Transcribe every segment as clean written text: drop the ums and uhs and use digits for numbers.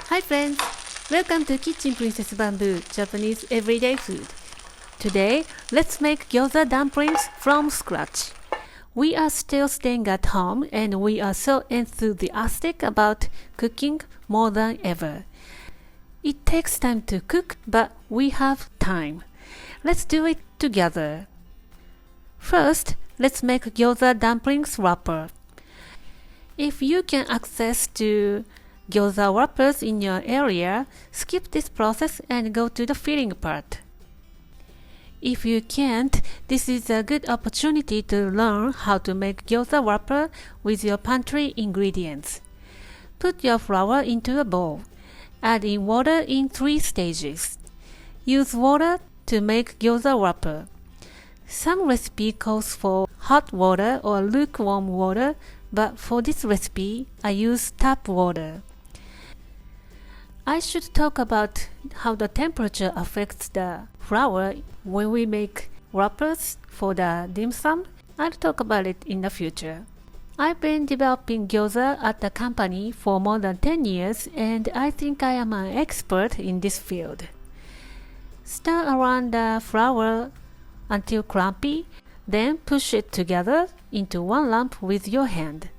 Hi friends! Welcome to Kitchen Princess Bamboo, Japanese everyday food. Today, let's make gyoza dumplings from scratch. We are still staying at home and we are so enthusiastic about cooking more than ever. It takes time to cook, but we have time. Let's do it together. First, let's make gyoza dumplings wrapper. If you can access to gyoza wrappers in your area, skip this process and go to the filling part. If you can't, this is a good opportunity to learn how to make gyoza wrapper with your pantry ingredients. Put your flour into a bowl. Add in water in 3 stages. Use water to make gyoza wrapper. Some recipe calls for hot water or lukewarm water, but for this recipe, I use tap water. I should talk about how the temperature affects the flour when we make wrappers for the dim sum. I'll talk about it in the future. I've been developing gyoza at the company for more than 10 years and I think I am an expert in this field. Stir around the flour until clumpy, then push it together into one lump with your hand.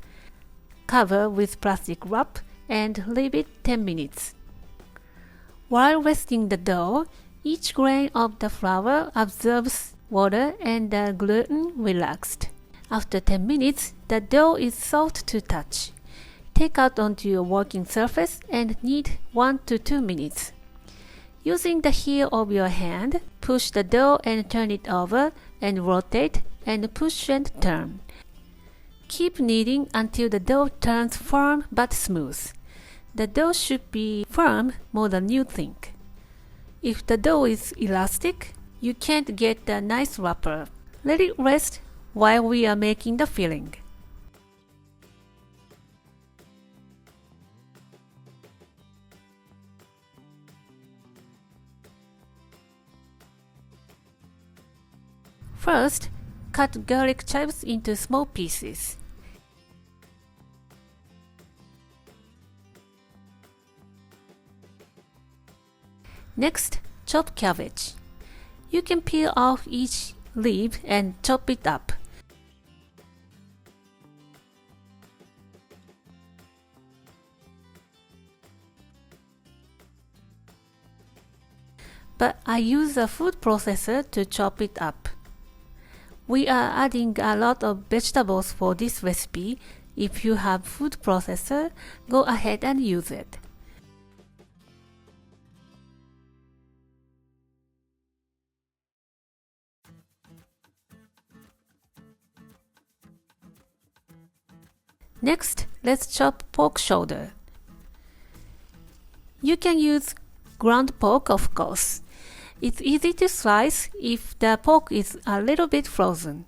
Cover with plastic wrap and leave it 10 minutes. While resting the dough, each grain of the flour absorbs water and the gluten relaxed. After 10 minutes, the dough is soft to touch. Take out onto your working surface and knead 1 to 2 minutes. Using the heel of your hand, push the dough and turn it over and rotate and push and turn. Keep kneading until the dough turns firm but smooth. The dough should be firm more than you think. If the dough is elastic, you can't get a nice wrapper. Let it rest while we are making the filling. First, cut garlic chives into small pieces. Next, chop cabbage. You can peel off each leaf and chop it up. But I use a food processor to chop it up. We are adding a lot of vegetables for this recipe. If you have food processor, go ahead and use it. Next, let's chop pork shoulder. You can use ground pork, of course. It's easy to slice if the pork is a little bit frozen.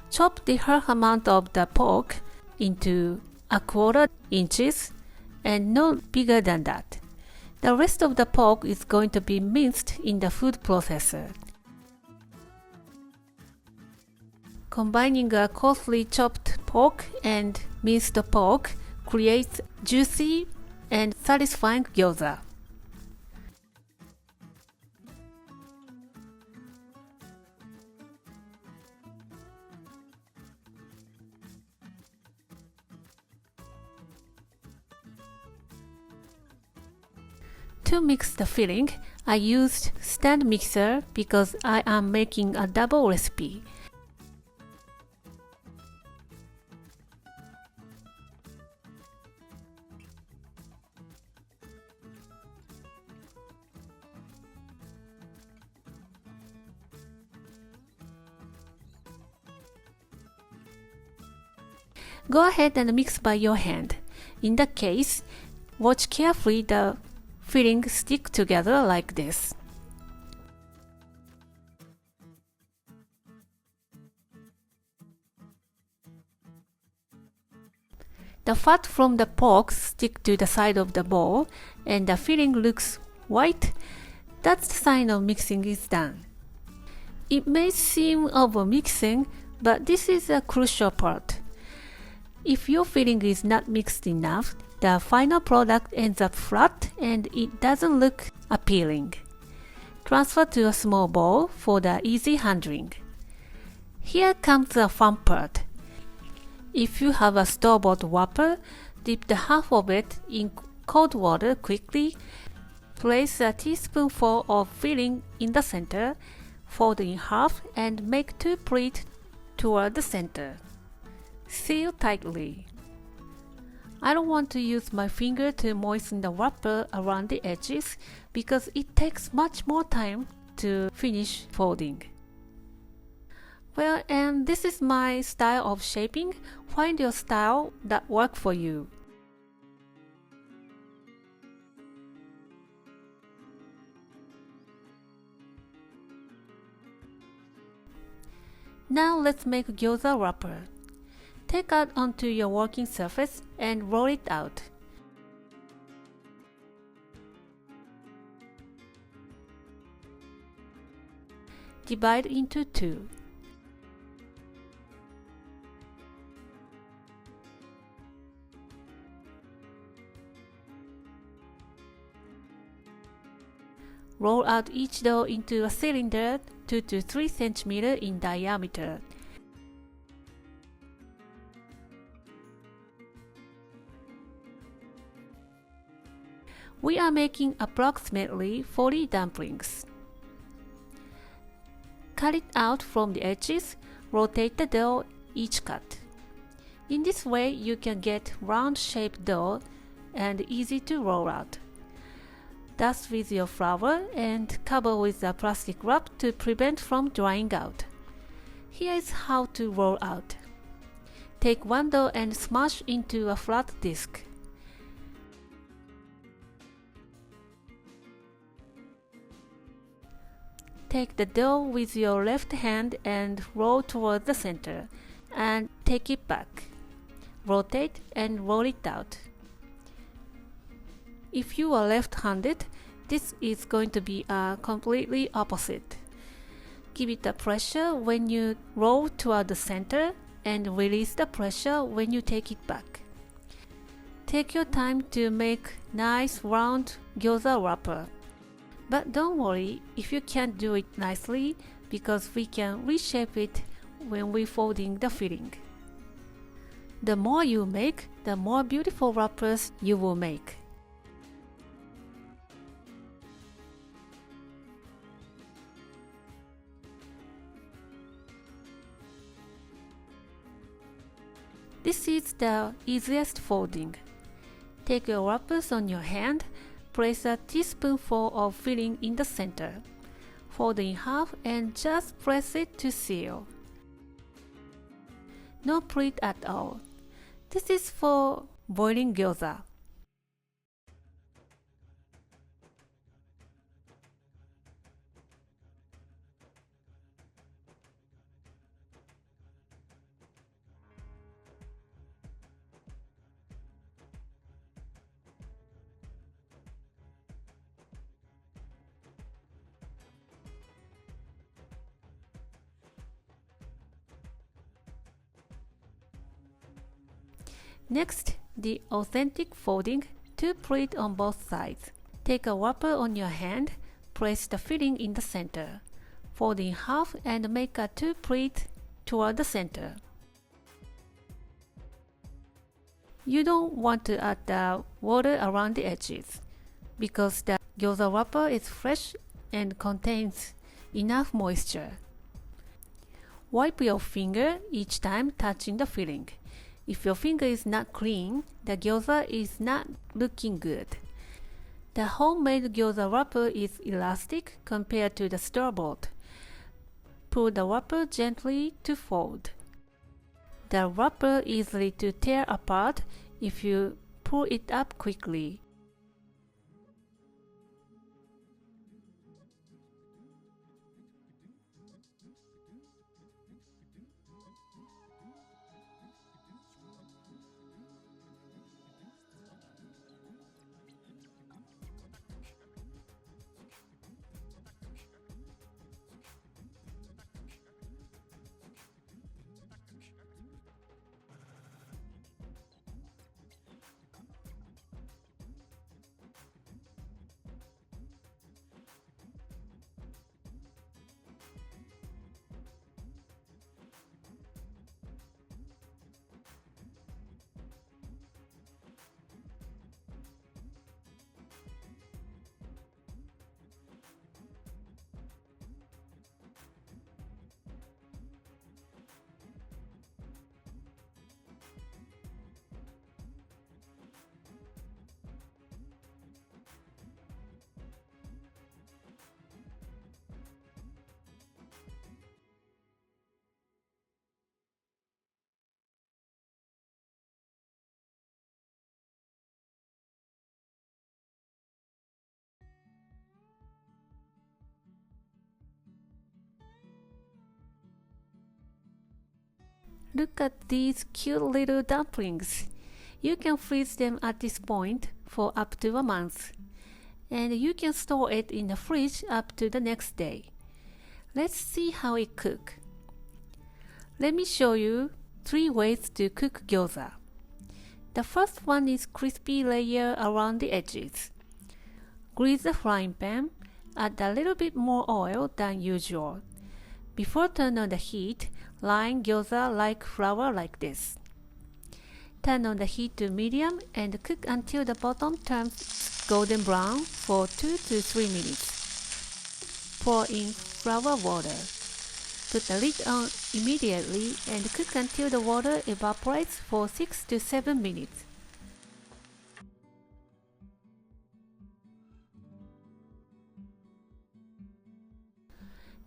Chop the whole amount of the pork into 1/4 inches and no bigger than that. The rest of the pork is going to be minced in the food processor. Combining a coarsely chopped pork and minced pork creates juicy and satisfying gyoza. To mix the filling, I used stand mixer because I am making a double recipe. Go ahead and mix by your hand. In that case, watch carefully the filling stick together like this. The fat from the pork stick to the side of the bowl and the filling looks white. That's the sign of mixing is done. It may seem over mixing, but this is a crucial part. If your filling is not mixed enough, The final product ends up flat and it doesn't look appealing. Transfer to a small bowl for the easy handling. Here comes the fun part. If you have a store-bought wrapper, dip the half of it in cold water quickly. Place a teaspoonful of filling in the center, fold in half and make 2 pleats toward the center. Seal tightly. I don't want to use my finger to moisten the wrapper around the edges because it takes much more time to finish folding. Well, and this is my style of shaping. Find your style that works for you. Now let's make gyoza wrapper. Take out onto your working surface and roll it out. Divide into 2. Roll out each dough into a cylinder 2 to 3 cm in diameter. We are making approximately 40 dumplings. Cut it out from the edges, rotate the dough each cut. In this way you can get round-shaped dough and easy to roll out. Dust with your flour and cover with a plastic wrap to prevent from drying out. Here is how to roll out. Take one dough and smash into a flat disc. Take the dough with your left hand and roll toward the center, and take it back. Rotate and roll it out. If you are left-handed, this is going to be completely opposite. Give it the pressure when you roll toward the center and release the pressure when you take it back. Take your time to make nice round gyoza wrapper. But don't worry if you can't do it nicely, because we can reshape it when we folding the filling. The more you make, the more beautiful wrappers you will make. This is the easiest folding. Take your wrappers on your hand, place a teaspoonful of filling in the center. Fold in half and just press it to seal. No pleat at all. This is for boiling gyoza. Next, the authentic folding, 2 pleats on both sides. Take a wrapper on your hand, place the filling in the center. Fold in half and make a 2 pleats toward the center. You don't want to add the water around the edges, because the gyoza wrapper is fresh and contains enough moisture. Wipe your finger each time touching the filling. If your finger is not clean, the gyoza is not looking good. The homemade gyoza wrapper is elastic compared to the store-bought. Pull the wrapper gently to fold. The wrapper easily to tear apart if you pull it up quickly. Look at these cute little dumplings. You can freeze them at this point for up to a month. And you can store it in the fridge up to the next day. Let's see how it cooks. Let me show you 3 ways to cook gyoza. The first one is crispy layer around the edges. Grease the frying pan, add a little bit more oil than usual. Before turn on the heat, line gyoza like flour like this. Turn on the heat to medium and cook until the bottom turns golden brown for 2 to 3 minutes. Pour in flour water. Put the lid on immediately and cook until the water evaporates for 6 to 7 minutes.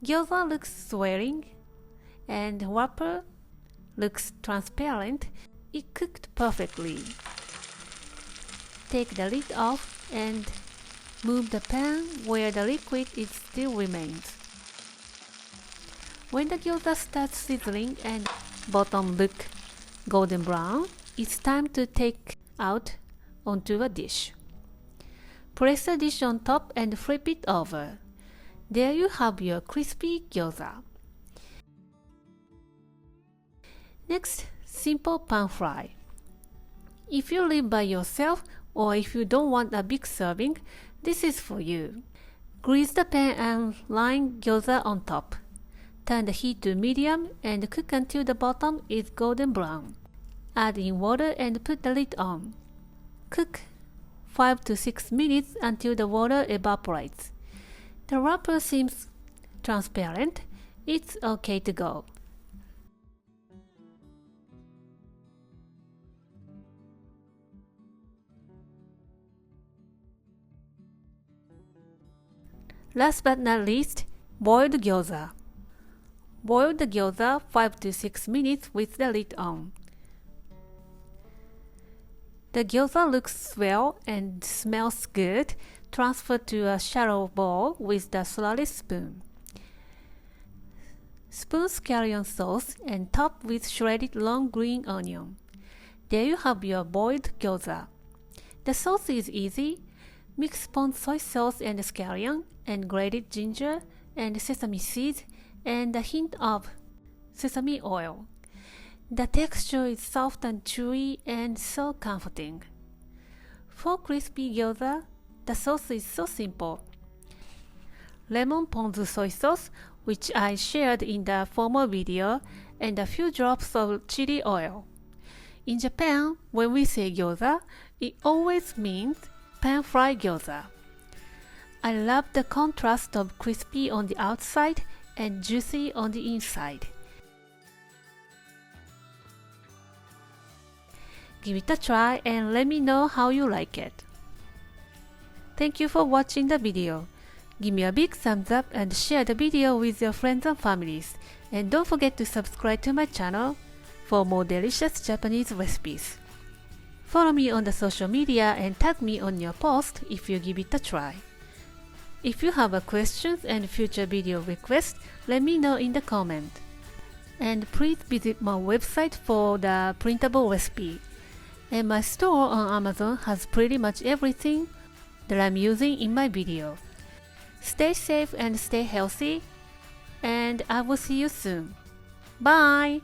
Gyoza looks swelling and wrapper looks transparent. It cooked perfectly. Take the lid off and move the pan where the liquid still remains. When the gyoza starts sizzling and bottom look golden brown, it's time to take out onto a dish. Place the dish on top and flip it over. There you have your crispy gyoza. Next, simple pan fry. If you live by yourself or if you don't want a big serving, this is for you. Grease the pan and line gyoza on top. Turn the heat to medium and cook until the bottom is golden brown. Add in water and put the lid on. Cook 5 to 6 minutes until the water evaporates. The wrapper seems transparent. It's okay to go. Last but not least, boiled gyoza. Boil the gyoza 5 to 6 minutes with the lid on. The gyoza looks swell and smells good. Transfer to a shallow bowl with the sliced spoon. Spoon scallion sauce and top with shredded long green onion. There you have your boiled gyoza. The sauce is easy. Mix Ponzu soy sauce and scallion and grated ginger and sesame seeds and a hint of sesame oil. The texture is soft and chewy and so comforting. For crispy gyoza, the sauce is so simple. Lemon Ponzu soy sauce, which I shared in the former video, and a few drops of chili oil. In Japan, when we say gyoza, it always means pan-fried gyoza. I love the contrast of crispy on the outside and juicy on the inside. Give it a try and let me know how you like it. Thank you for watching the video. Give me a big thumbs up and share the video with your friends and families. And don't forget to subscribe to my channel for more delicious Japanese recipes. Follow me on the social media and tag me on your post if you give it a try. If you have a questions and future video requests, let me know in the comment. And please visit my website for the printable recipe. And my store on Amazon has pretty much everything that I'm using in my video. Stay safe and stay healthy, and I will see you soon. Bye!